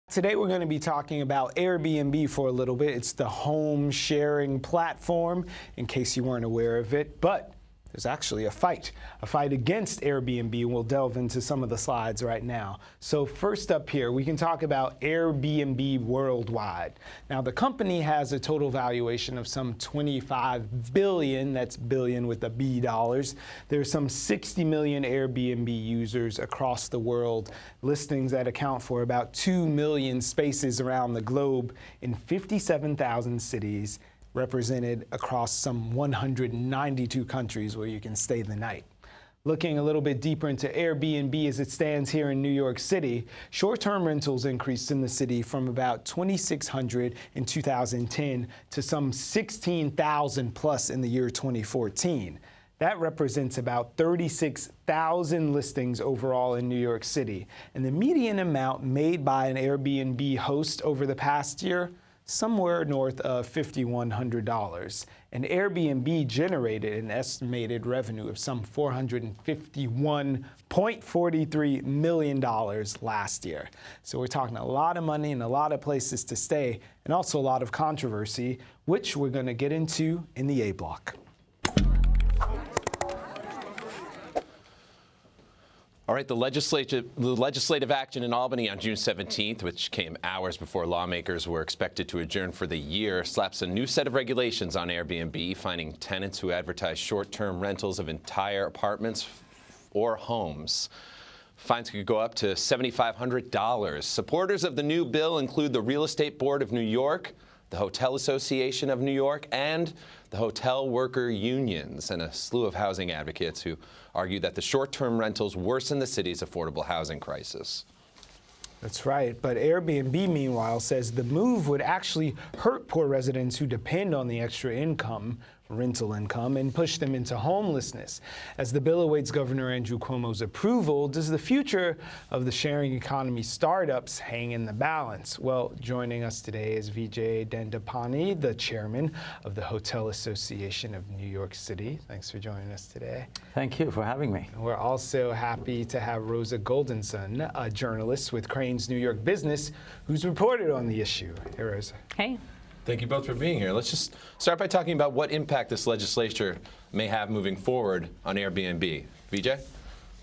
Today we're going to be talking about Airbnb for a little bit. It's the home sharing platform, in case you weren't aware of it. But there's actually a fight against Airbnb, and we'll delve into some of the slides right now. So first up here, we can talk about Airbnb worldwide. Now, the company has a total valuation of some 25 billion, that's billion with a B dollars. There's some 60 million Airbnb users across the world, listings that account for about 2 million spaces around the globe in 57,000 cities, represented across some 192 countries where you can stay the night. Looking a little bit deeper into Airbnb as it stands here in New York City, short-term rentals increased in the city from about 2,600 in 2010 to some 16,000 plus in the year 2014. That represents about 36,000 listings overall in New York City. And the median amount made by an Airbnb host over the past year, somewhere north of $5,100. And Airbnb generated an estimated revenue of some $451.43 million last year. So we're talking a lot of money and a lot of places to stay, and also a lot of controversy, which we're going to get into in the A block. All right, the legislative action in Albany on June 17th, which came hours before lawmakers were expected to adjourn for the year, slaps a new set of regulations on Airbnb, finding tenants who advertise short-term rentals of entire apartments or homes. Fines could go up to $7,500. Supporters of the new bill include the Real Estate Board of New York, the Hotel Association of New York, and the hotel worker unions, and a slew of housing advocates who argue that the short-term rentals worsen the city's affordable housing crisis. That's right, but Airbnb, meanwhile, says the move would actually hurt poor residents who depend on the extra income, rental income, and push them into homelessness. As the bill awaits Governor Andrew Cuomo's approval, does the future of the sharing economy startups hang in the balance? Well, joining us today is Vijay Dandapani, the chairman of the Hotel Association of New York City. Thanks for joining us today. Thank you for having me. We're also happy to have Rosa Goldensohn, a journalist with Crain's New York Business, who's reported on the issue. Hey, Rosa. Hey. Thank you both for being here. Let's just start by talking about what impact this legislature may have moving forward on Airbnb. Vijay?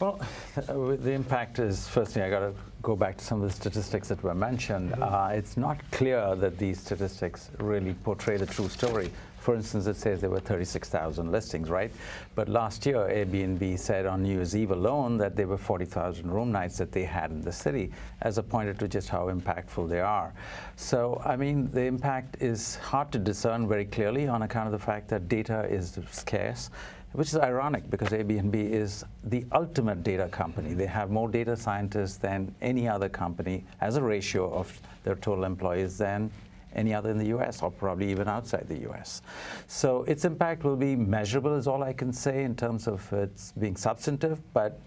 Well, the impact is, firstly, I got to go back to some of the statistics that were mentioned. It's not clear that these statistics really portray the true story. For instance, it says there were 36,000 listings, right? But last year, Airbnb said on New Year's Eve alone that there were 40,000 room nights that they had in the city, as a pointer to just how impactful they are. So, I mean, the impact is hard to discern very clearly on account of the fact that data is scarce, which is ironic because Airbnb is the ultimate data company. They have more data scientists than any other company as a ratio of their total employees than any other in the U.S. or probably even outside the U.S. So its impact will be measurable is all I can say in terms of its being substantive, but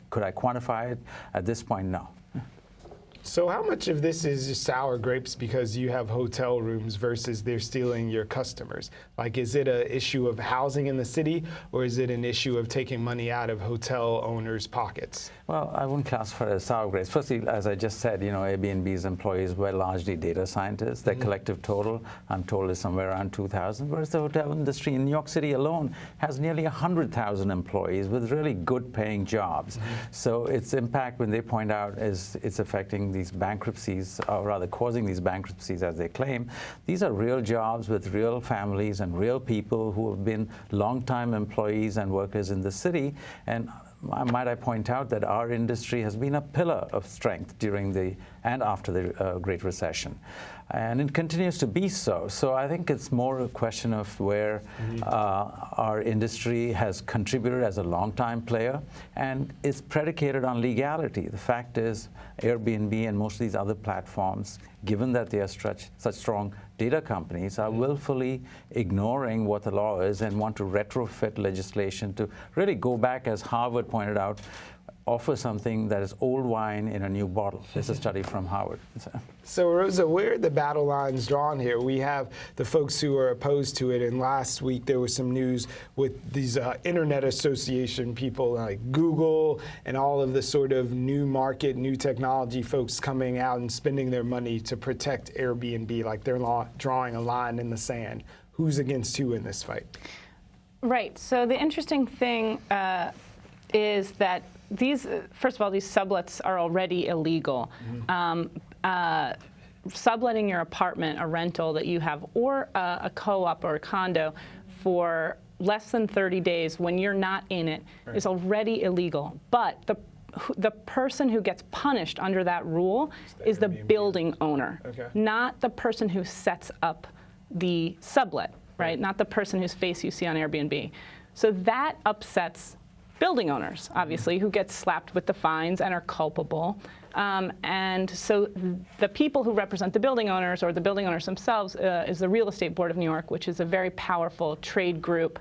could I quantify it? At this point, no. So how much of this is just sour grapes because you have hotel rooms versus they're stealing your customers? Like, is it an issue of housing in the city, or is it an issue of taking money out of hotel owners' pockets? Well, I wouldn't classify it as sour grapes. Firstly, as I just said, you know, Airbnb's employees were largely data scientists. Their collective total, I'm told, is somewhere around 2,000, whereas the hotel industry in New York City alone has nearly 100,000 employees with really good paying jobs. So its impact, when they point out, is it's affecting these bankruptcies, or rather causing these bankruptcies as they claim. These are real jobs with real families and real people who have been long-time employees and workers in the city. And might I point out that our industry has been a pillar of strength during the and after the Great Recession. And it continues to be so. So I think it's more a question of where our industry has contributed as a long-time player and is predicated on legality. The fact is, Airbnb and most of these other platforms, given that they are such strong data companies, are willfully ignoring what the law is and want to retrofit legislation to really go back, as Harvard pointed out, offer something that is old wine in a new bottle. This is a study from Harvard. So, Rosa, where are the battle lines drawn here? We have the folks who are opposed to it, and last week there was some news with these Internet Association people like Google and all of the sort of new market, new technology folks coming out and spending their money to protect Airbnb, like they're drawing a line in the sand. Who's against who in this fight? Right. So the interesting thing is that these, first of all, these sublets are already illegal. Subletting your apartment, a rental that you have, or a co-op or a condo for less than 30 days when you're not in it is already illegal. But the person who gets punished under that rule is the building owner, not the person who sets up the sublet, right? Not the person whose face you see on Airbnb. So that upsets building owners, obviously, who get slapped with the fines and are culpable. And so the people who represent the building owners, or the building owners themselves, is the Real Estate Board of New York, which is a very powerful trade group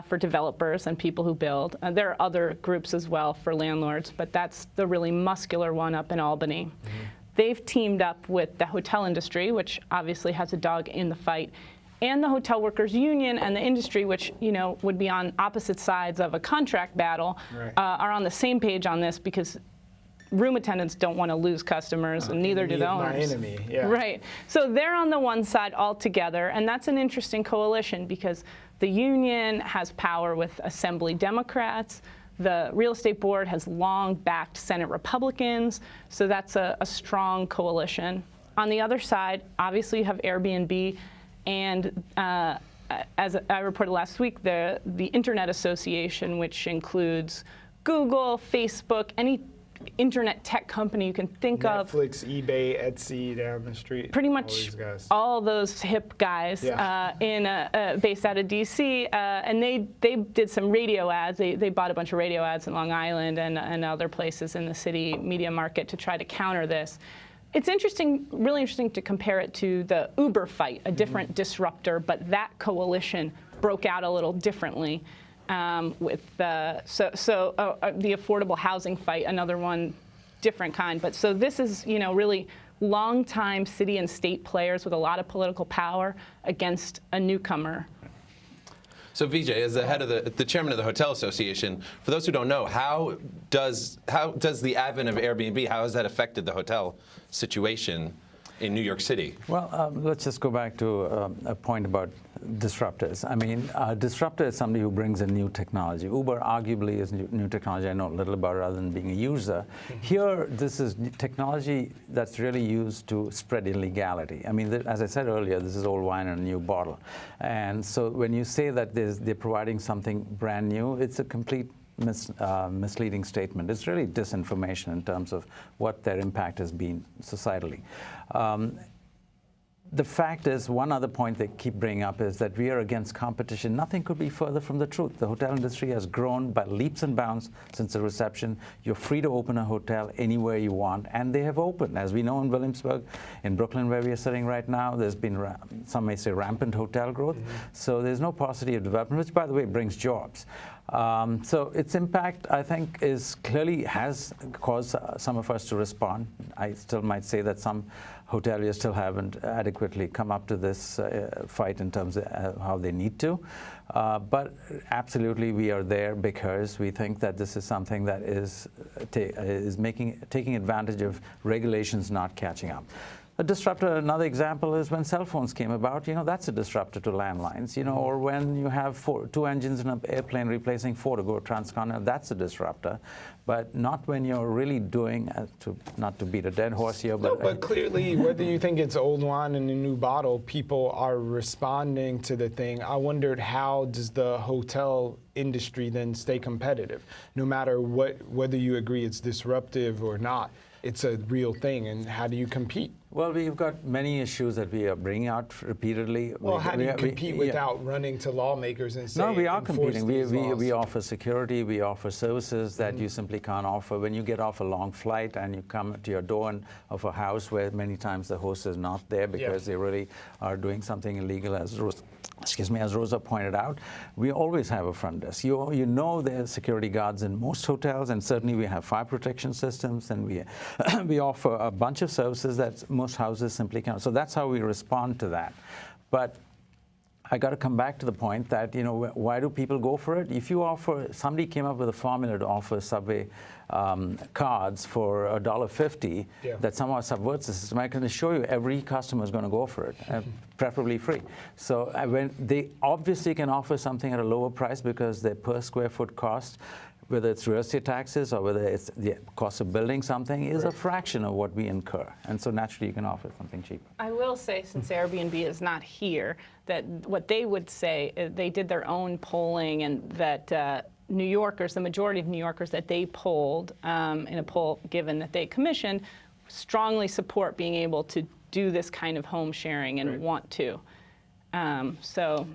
for developers and people who build. There are other groups as well for landlords, but that's the really muscular one up in Albany. They've teamed up with the hotel industry, which obviously has a dog in the fight, and the hotel workers union and the industry, which would be on opposite sides of a contract battle, are on the same page on this, because room attendants don't want to lose customers, and neither do the owners. My enemy, yeah. Right. So they're on the one side altogether, and that's an interesting coalition because the union has power with Assembly Democrats. The Real Estate Board has long backed Senate Republicans, so that's a strong coalition. On the other side, obviously you have Airbnb, and as I reported last week, the Internet Association, which includes Google, Facebook, any internet tech company you can think of. Netflix, eBay, Etsy down the street. Pretty much all those hip guys based out of DC. And they did some radio ads. They bought a bunch of radio ads in Long Island and other places in the city media market to try to counter this. It's interesting, really interesting to compare it to the Uber fight, a different disruptor, but that coalition broke out a little differently. With the affordable housing fight, another one, different kind. But so this is, really long-time city and state players with a lot of political power against a newcomer. So Vijay, as the head of the chairman of the Hotel Association, for those who don't know, how does the advent of Airbnb, how has that affected the hotel situation in New York City? Well, let's just go back to a point about disruptors. I mean, a disruptor is somebody who brings in new technology. Uber arguably is new technology. I know a little about it rather than being a user. Here, this is technology that's really used to spread illegality. I mean, as I said earlier, this is old wine in a new bottle. And so when you say that they're providing something brand new, it's a complete misleading statement. It's really disinformation in terms of what their impact has been societally. The fact is, one other point they keep bringing up is that we are against competition. Nothing could be further from the truth. The hotel industry has grown by leaps and bounds since the reception. You're free to open a hotel anywhere you want, and they have opened. As we know in Williamsburg, in Brooklyn, where we are sitting right now, there's been, some may say, rampant hotel growth. So there's no paucity of development, which, by the way, brings jobs. So its impact, I think, clearly has caused some of us to respond. I still might say that some hoteliers still haven't adequately come up to this fight in terms of how they need to. But absolutely, we are there because we think that this is something that is taking advantage of regulations not catching up. A disruptor, another example, is when cell phones came about. That's a disruptor to landlines. Or when you have two engines in an airplane replacing four to go transcontinental, that's a disruptor. But not when you're really doing, not to beat a dead horse here, but... No, but clearly, whether you think it's old wine in a new bottle, people are responding to the thing. I wondered, how does the hotel industry then stay competitive? No matter whether you agree it's disruptive or not, it's a real thing, and how do you compete? Well, we've got many issues that we are bringing out repeatedly. Well, how do you compete without running to lawmakers and saying, no, we are competing. We laws? offer security, we offer services that you simply can't offer. When you get off a long flight and you come to your door of a house where many times the host is not there because they really are doing something illegal, as excuse me, as Rosa pointed out, we always have a front desk. You know there's security guards in most hotels, and certainly we have fire protection systems, and we offer a bunch of services that most houses simply cannot. So that's how we respond to that. But I got to come back to the point that, you know, why do people go for it? If you offer, somebody came up with a formula to offer Subway cards for $1.50 that somehow subverts the system, I can assure you every customer is going to go for it, preferably free. So when they obviously can offer something at a lower price because their per square foot cost, whether it's real estate taxes or whether it's the cost of building something, is a fraction of what we incur. And so naturally you can offer something cheaper. I will say, since Airbnb is not here, that what they would say, they did their own polling, and that New Yorkers, the majority of New Yorkers that they polled in a poll given that they commissioned, strongly support being able to do this kind of home sharing and want to. So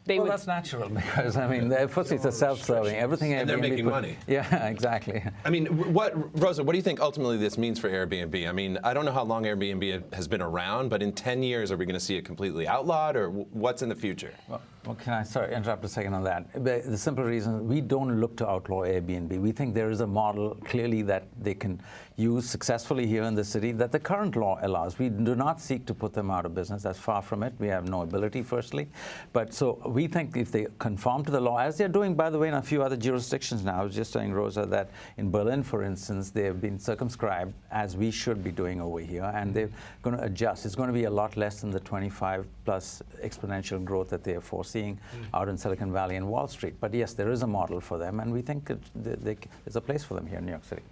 well, that's natural because, I mean, firstly, it's a self-serving. Everything and they're making money. Yeah, exactly. I mean, Rosa, what do you think ultimately this means for Airbnb? I mean, I don't know how long Airbnb has been around, but in 10 years, are we going to see it completely outlawed, or what's in the future? Well, can I interrupt a second on that? The simple reason, we don't look to outlaw Airbnb. We think there is a model clearly that they can use successfully here in the city that the current law allows. We do not seek to put them out of business. That's far from it. We have no ability, firstly. But so we think if they conform to the law, as they're doing, by the way, in a few other jurisdictions now. I was just telling Rosa that in Berlin, for instance, they have been circumscribed, as we should be doing over here, and they're going to adjust. It's going to be a lot less than the 25+ exponential growth that they are foreseeing out in Silicon Valley and Wall Street. But yes, there is a model for them, and we think there's a place for them here in New York City.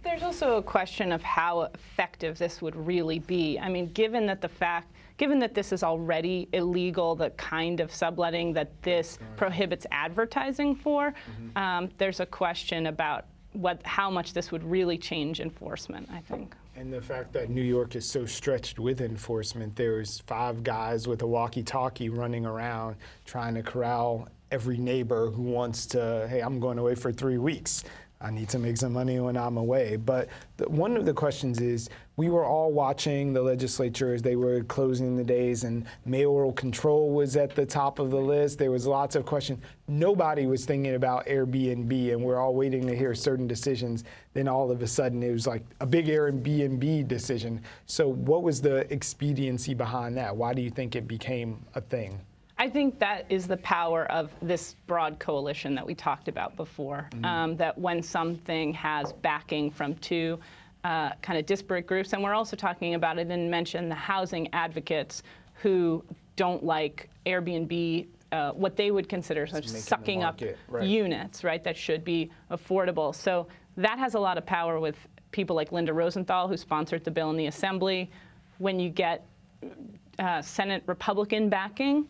There's also a question of how effective this would really be. I mean, given that this is already illegal, the kind of subletting that this prohibits advertising for, there's a question about how much this would really change enforcement, I think. And the fact that New York is so stretched with enforcement, there's 5 guys with a walkie-talkie running around trying to corral every neighbor who wants to, hey, I'm going away for 3 weeks. I need to make some money when I'm away. But one of the questions is, we were all watching the legislature as they were closing the days, and mayoral control was at the top of the list. There was lots of questions. Nobody was thinking about Airbnb, and we're all waiting to hear certain decisions. Then all of a sudden, it was like a big Airbnb decision. So what was the expediency behind that? Why do you think it became a thing? I think that is the power of this broad coalition that we talked about before, that when something has backing from 2 kind of disparate groups, and we're also talking about, I didn't mention the housing advocates who don't like Airbnb, what they would consider sort of sucking up units, right, that should be affordable. So that has a lot of power with people like Linda Rosenthal, who sponsored the bill in the Assembly. When you get Senate Republican backing,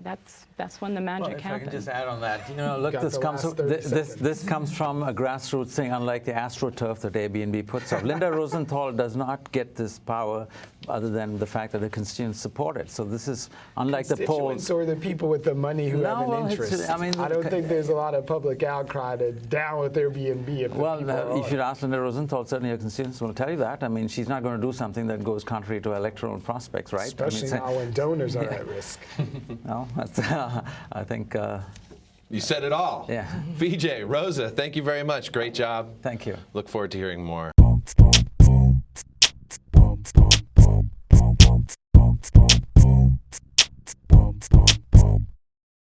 that's when the magic happens. If I can just add on that, you know, look, this comes from a grassroots thing, unlike the AstroTurf that Airbnb puts up. Linda Rosenthal does not get this power other than the fact that the constituents support it. So this is unlike the polls. Or the people with the money who have an interest. I don't think there's a lot of public outcry to down with Airbnb. If you ask Linda Rosenthal, certainly her constituents will tell you that. I mean, she's not going to do something that goes contrary to electoral prospects, right? Especially now when donors are at risk. No, that's, I think. You said it all. Yeah. Vijay, Rosa, thank you very much. Great job. Thank you. Look forward to hearing more. Bum, bum, bum, bum, bum, bum, bum, bum, bum, bum.